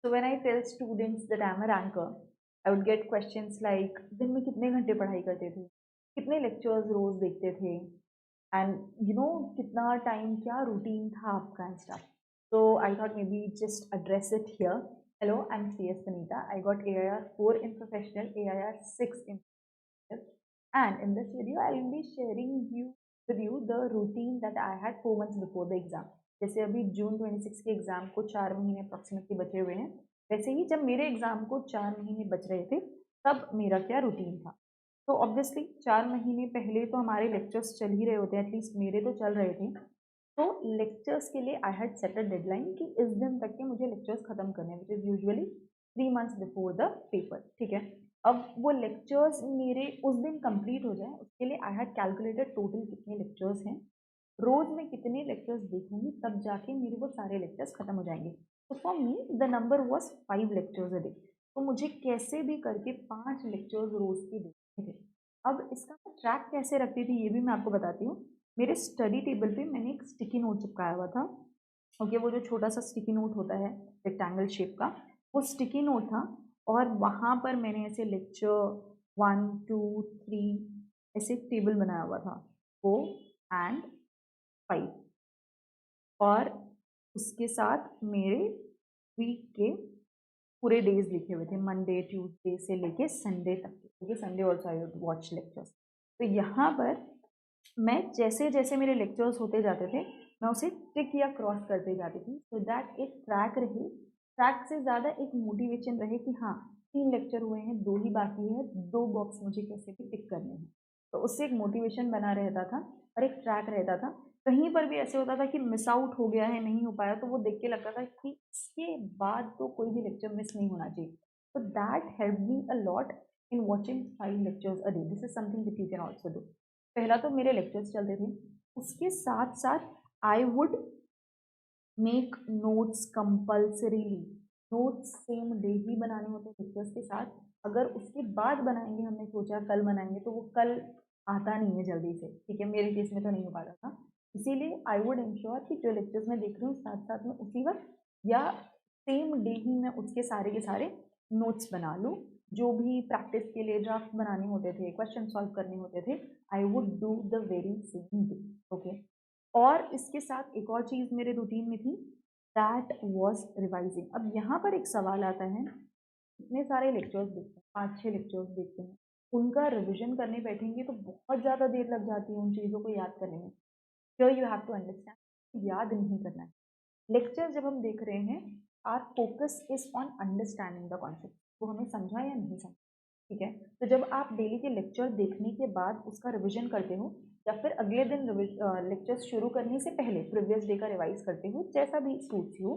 So when I tell students that I'm a ranker, I would get questions like दिन में कितने घंटे पढ़ाई करते थे, कितने lectures रोज देखते थे, and कितना time क्या routine था आपका and stuff. So I thought maybe just address it here. Hello, I'm CS Sanita. I got AIR 4 in professional, AIR 6 in professional, and in this video I will be sharing with you the routine that I had 4 months before the exam. जैसे अभी जून 26 के exam को 4 महीने approximately बचे हुए हैं, वैसे ही जब मेरे एग्जाम को 4 महीने बच रहे थे तब मेरा क्या रूटीन था। तो ऑब्वियसली 4 महीने पहले तो हमारे लेक्चर्स चल ही रहे होते हैं, एटलीस्ट मेरे तो चल रहे थे। तो लेक्चर्स के लिए I had set a deadline कि इस दिन तक के मुझे लेक्चर्स खत्म करने हैं, which is usually 3 months before the paper. ठीक है, अब वो लेक्चर्स मेरे उस दिन कंप्लीट हो जाए उसके लिए आई हैड कैलकुलेटेड टोटल कितने लेक्चर्स हैं, रोज मैं कितने लेक्चर्स देखूंगी, तब जाके मेरे वो सारे लेक्चर्स खत्म हो जाएंगे। तो for me the number was 5 lectures a day. तो मुझे कैसे भी करके 5 लेक्चर्स रोज के देखने थे। अब इसका ट्रैक कैसे रखती थी ये भी मैं आपको बताती हूँ। मेरे स्टडी टेबल पे मैंने एक स्टिकी नोट चिपकाया हुआ था। ओके, वो जो छोटा सा स्टिकी नोट होता है रेक्टेंगल शेप का, वो स्टिकी नोट था। और वहाँ पर मैंने ऐसे लेक्चर 1 2 3 ऐसे टेबल बनाया हुआ था, 4 and 5। और उसके साथ मेरे वीक के पूरे डेज लिखे हुए थे, मंडे ट्यूसडे से लेके संडे तक के, क्योंकि Sunday also I would watch lectures. तो यहाँ पर मैं जैसे जैसे मेरे लेक्चर्स होते जाते थे मैं उसे टिक या क्रॉस करते जाती थी, सो दैट एक ट्रैक रहे, ट्रैक से ज़्यादा एक मोटिवेशन रहे कि हाँ 3 लेक्चर हुए हैं, 2 ही बाकी है, 2 बॉक्स मुझे कैसे भी टिक करने हैं। तो उससे एक मोटिवेशन बना रहता था और एक ट्रैक रहता था। कहीं पर भी ऐसे होता था कि मिस आउट हो गया है, नहीं हो पाया, तो वो देख के लगता था कि इसके बाद तो कोई भी लेक्चर मिस नहीं होना चाहिए। तो that help me a lot in watching 5 lectures a day. This is something that you can also do. पहला तो मेरे लेक्चर्स चलते थे, उसके साथ साथ I would make notes compulsorily. Notes same day ही बनाने होते लेक्चर्स के साथ। अगर उसके बाद बनाएंगे, हमने सोचा कल बनाएंगे, तो वो कल आता नहीं है जल्दी से। ठीक है, मेरे केस में तो नहीं हो पाता था। इसीलिए आई वुड इंश्योर कि जो लेक्चर्स मैं देख रही हूँ साथ साथ में उसी वक्त या सेम डे ही मैं उसके सारे के सारे नोट्स बना लूँ। जो भी प्रैक्टिस के लिए ड्राफ्ट बनाने होते थे, क्वेश्चन सॉल्व करने होते थे, I would do the very same day. Okay, और इसके साथ एक और चीज़ मेरे रूटीन में थी, दैट वॉज रिवाइजिंग। अब यहाँ पर एक सवाल आता है, इतने सारे लेक्चर्स देखते हैं, 5 6 लेक्चर्स देखते हैं, उनका रिविजन करने बैठेंगे तो बहुत ज़्यादा देर लग जाती है उन चीज़ों को याद करने में। Here you have to understand, याद नहीं करना है। लेक्चर जब हम देख रहे हैं, our focus is on understanding the concept, वो हमें समझा या नहीं समझा। ठीक है, तो जब आप डेली के लेक्चर देखने के बाद उसका रिवीजन करते हो या फिर अगले दिन लेक्चर शुरू करने से पहले प्रीवियस डे का रिवाइज करते हो, जैसा भी सूट्स यू,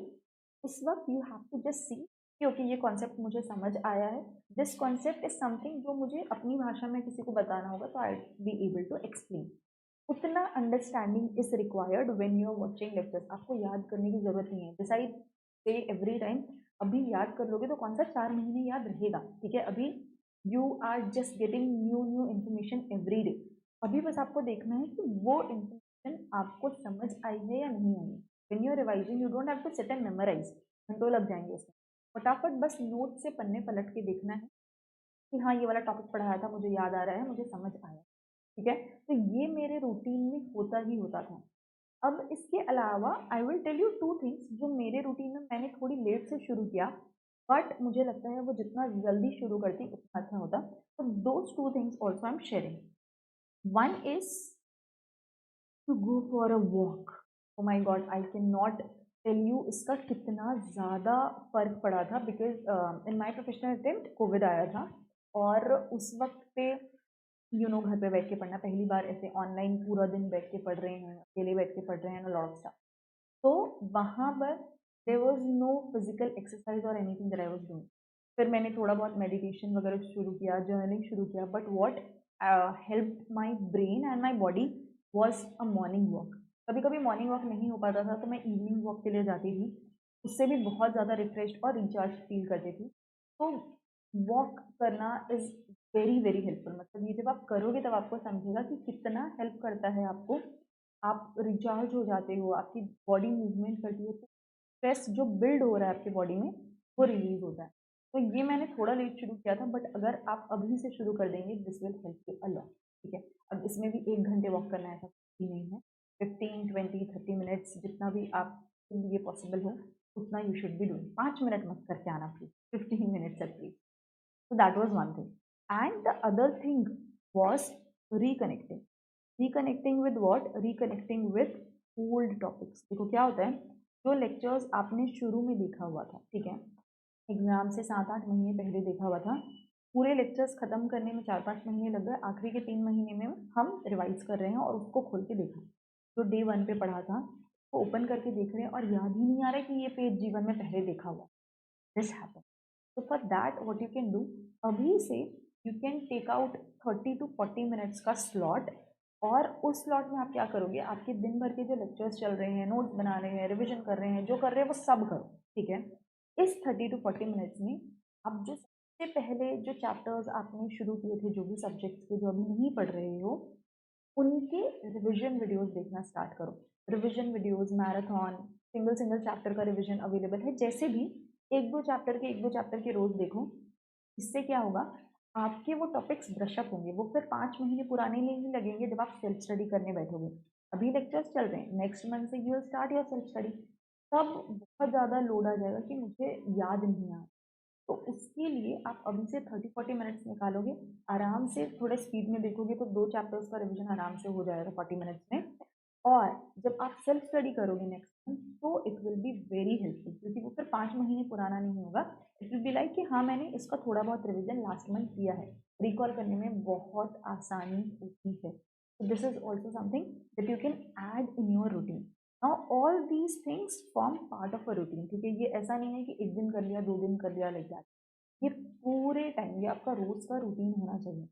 उस वक्त you have to just see कि ओके ये कॉन्सेप्ट मुझे समझ आया है, दिस कॉन्सेप्ट इज समथिंग जो मुझे अपनी भाषा में किसी को बताना होगा तो I be able to explain. उतना understanding is required when you are watching lectures. आपको याद करने की जरूरत नहीं है, जैसा ही से एवरी टाइम अभी याद कर लोगे तो कौन सा 4 महीने याद रहेगा। ठीक है, अभी you are just getting new new information every day. अभी बस आपको देखना है कि वो इन्फॉर्मेशन आपको समझ आई है या नहीं आई है। When you are revising you don't have to sit and memorise, घंटों लग जाएंगे उसमें। फटाफट बस नोट से पन्ने पलट के देखना है कि हाँ ये वाला टॉपिक पढ़ाया था, मुझे याद आ रहा है, मुझे समझ आया। ठीक है, तो ये मेरे रूटीन में होता ही होता था। अब इसके अलावा I will tell you 2 things जो मेरे रूटीन में मैंने थोड़ी लेट से शुरू किया, बट मुझे लगता है वो जितना जल्दी शुरू करती उतना अच्छा होता। तो those 2 things also I am sharing. One is to go for a walk. Oh my God, I can not tell you इसका कितना ज़्यादा फर्क पड़ा था, because in my professional attempt COVID आया था और उस वक्त पे घर पे बैठ के पढ़ना, पहली बार ऐसे ऑनलाइन पूरा दिन बैठ के पढ़ रहे हैं, अकेले बैठ के पढ़ रहे हैं, लॉट ऑफ स्टफ। तो वहाँ पर there was no physical exercise और anything that I was doing. फिर मैंने थोड़ा बहुत मेडिटेशन वगैरह शुरू किया, जर्नलिंग शुरू किया, but what help my brain and my body was a morning walk. कभी कभी मॉर्निंग वॉक नहीं हो पाता था तो मैं इवनिंग वॉक के लिए जाती थी, उससे भी बहुत ज़्यादा रिफ्रेश और रिचार्ज फील करती थी। तो वॉक करना इज़ वेरी वेरी हेल्पफुल। मतलब ये जब आप करोगे तब आपको समझेगा कि कितना हेल्प करता है आपको। आप रिचार्ज हो जाते हो, आपकी बॉडी मूवमेंट करती है, तो स्ट्रेस जो बिल्ड हो रहा है आपकी बॉडी में वो रिलीज होता है। तो ये मैंने थोड़ा लेट शुरू किया था, बट अगर आप अभी से शुरू कर देंगे this will help you a lot. ठीक है, अब इसमें भी 1 घंटे वॉक करना है ऐसा कुछ भी नहीं है। 15, 20, 30 मिनट्स जितना भी आपके लिए पॉसिबल हो उतना you should be doing. 5 minute मत करके आना please, 15 minutes at least. So that was one thing. And the other thing was reconnecting. Reconnecting with what? Reconnecting with old topics. देखो क्या होता है, जो लेक्चर्स आपने शुरू में देखा हुआ था, ठीक है, एग्जाम से 7-8 महीने पहले देखा हुआ था, पूरे लेक्चर्स खत्म करने में 4-5 महीने लग गए, आखिरी के 3 महीने में हम रिवाइज कर रहे हैं और उसको खोल के देखा। जो डे 1 पे पढ़ा था वो ओपन करके देख रहे हैं और याद ही नहीं आ रहा कि ये पेज जीवन में पहले देखा हुआ। This happen. So for that what you can do, अभी से you can take out 30 to 40 minutes का स्लॉट, और उस स्लॉट में आप क्या करोगे, आपके दिन भर के जो लेक्चर्स चल रहे हैं, नोट्स बना रहे हैं, रिविजन कर रहे हैं, जो कर रहे हैं वो सब करो। ठीक है, इस 30 to 40 मिनट्स में आप जो सबसे पहले जो चैप्टर्स आपने शुरू किए थे, जो भी सब्जेक्ट्स के जो अभी नहीं पढ़ रहे हो, उनके रिविजन वीडियोस देखना स्टार्ट करो। Revision videos, marathon, single single chapter का रिविजन अवेलेबल है, जैसे भी एक दो चैप्टर के रोज देखो। इससे क्या होगा, आपके वो टॉपिक्स ब्रशअप होंगे, वो फिर 5 महीने पुराने नहीं लगेंगे जब आप सेल्फ स्टडी करने बैठोगे। अभी लेक्चर्स चल रहे हैं, नेक्स्ट मंथ से you will start your self study, तब बहुत ज़्यादा लोड आ जाएगा कि मुझे याद नहीं आ। तो उसके लिए आप अभी से 30-40 मिनट्स निकालोगे, आराम से थोड़े स्पीड में देखोगे तो 2 चैप्टर्स का रिवीजन आराम से हो जाएगा 40 मिनट्स में। और जब आप सेल्फ स्टडी करोगे नेक्स्ट मंथ, तो it will be very helpful, क्योंकि वो फिर 5 महीने पुराना नहीं होगा। इट विल बी लाइक कि हाँ मैंने इसका थोड़ा बहुत रिवीजन लास्ट मंथ किया है, रिकॉल करने में बहुत आसानी होती है। तो this is also something that you can add in your routine. Now all these things form part of a routine. ठीक है, ये ऐसा नहीं है कि एक दिन कर लिया, 2 दिन कर लिया, लाइक दैट। ये पूरे टाइम, ये आपका रोज का रूटीन होना चाहिए।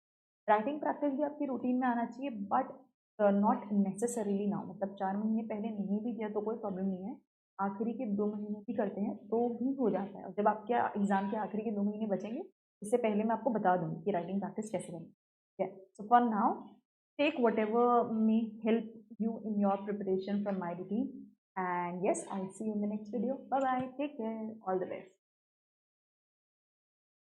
राइटिंग प्रैक्टिस भी आपकी रूटीन में आना चाहिए, बट नॉट नेसेसरीली नाउ। मतलब 4 महीने पहले नहीं भी किया तो कोई प्रॉब्लम नहीं है, आखिरी के 2 महीने भी करते हैं तो भी हो जाता है। और जब आपके एग्जाम के आखिरी के 2 महीने बचेंगे, इससे पहले मैं आपको बता दूंगी कि राइटिंग प्रैक्टिस कैसे करनी है। So for now take whatever may help you in your preparation from my routine, and yes, I'll see you in the next video. Bye bye, take care, all the best.